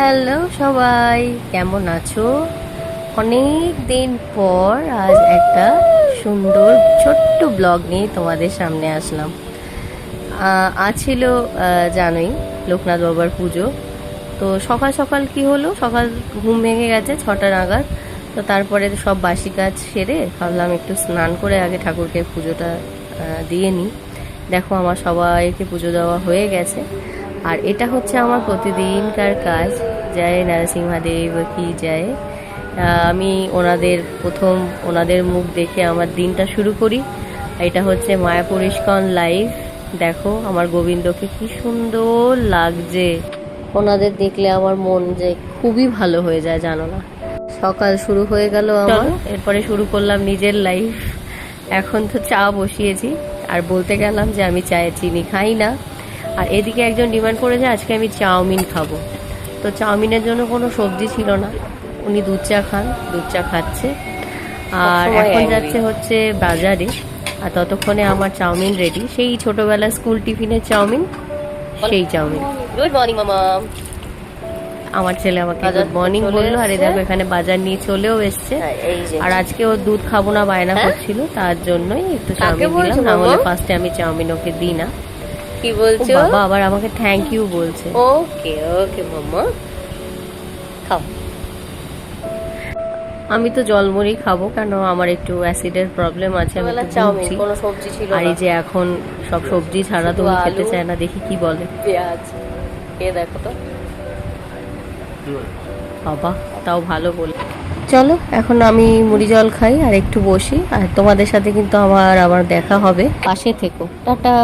Hello সবাই, কেমন আছো? অনেক দিন পর আজ একটা সুন্দর ছোট্ট ব্লগ নিয়ে তোমাদের সামনে আসলাম। আজ ছিল জানোই লোকনাথ বাবার পুজো। তো সকাল সকাল কি হলো, সকাল ঘুম ভেঙে গেছে 6টা নাগাদ। তো তারপরে সব বাসি কাজ সেরে ভাবলাম একটু স্নান করে আগে ঠাকুরকে পুজোটা দিয়ে নিই। দেখো আমার সবাইকে পুজো দেওয়া হয়ে গেছে। আর এটা হচ্ছে আমার প্রতিদিনকার কাজ। জয় নরসিংহদেব কি জয়। আমি ওনাদের মুখ দেখে আমার দিনটা শুরু করি। এটা হচ্ছে মায়াপুর ইস্কন লাইভ। দেখো আমার গোবিন্দকে কি সুন্দর লাগছে। ওনাদের দেখলে আমার মন যে খুবই ভালো হয়ে যায়, জানো না। সকাল শুরু হয়ে গেল আমার, এরপরে শুরু করলাম নিজের লাইফ। এখন তো চা বসিয়েছি, আর বলতে গেলাম যে আমি চায়ে চিনি খাই না। আর এদিকে একজন ডিমান্ড করেছে আজকে আমি চাউমিন খাবো। তো চাউমিনের জন্য কোনো সবজি ছিল না, উনি দুধ চা খান, দুধ চা খাচ্ছে। আর এখন যাচ্ছে হচ্ছে বাজারে। আর ততক্ষণে আমার চাউমিন রেডি, সেই ছোটবেলার স্কুল টিফিনের চাউমিন, সেই চাউমিন। গুড মর্নিং মামা। আমার ছেলে আমাকে গুড মর্নিং বললো। আর দেখো এখানে বাজার নিয়ে চলেও এসছে। আর আজকে ও দুধ খাবো না বায়না করছিল, তার জন্যই একটু চাউমিন দিলাম, না হলে ফার্স্টে আমি চাউমিন ওকে দিই না। কি বলছো বাবা? আবার আমাকে থ্যাংক ইউ বলছে। ওকে ওকে মাম্মা, খাও। আমি তো জলমুড়ি খাবো, কেন আমার একটু অ্যাসিডের প্রবলেম আছে। আমি চাউমিন কোনো সবজি ছিল না। আর এই যে এখন সব সবজি ছাড়া তো খেতে চায় না, দেখি কি বলে। পেঁয়াজ খেয়ে দেখো তো বাবা, তাও ভালো বলে। চলো এখন আমি মুড়ি জল খাই আর একটু বসি। আর তোমাদের সাথে কিন্তু আবার দেখা হবে, পাশে থেকো। টাটা।